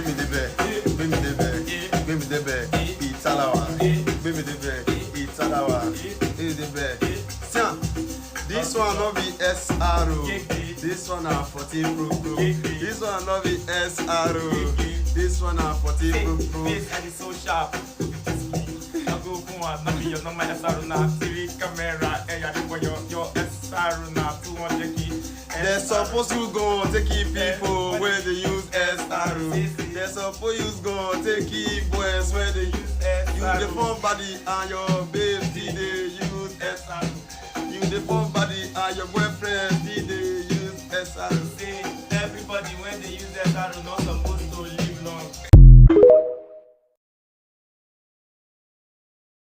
Give me the bag. Give me the bag. Give me the bag. Italawa. Give me the bag. Italawa. Give me the bag. Tiens, this one no be SRO. This one na 14 Pro. This one no be SRO. This one na 14 Pro. This head is so sharp. I go for one, not be your number SRO na TV camera. Hey, I do your SRO na 200 key. They supposed to go take it people where they use SRO. They supposed to go take it boys where they use SRO. You the phone body and your baby they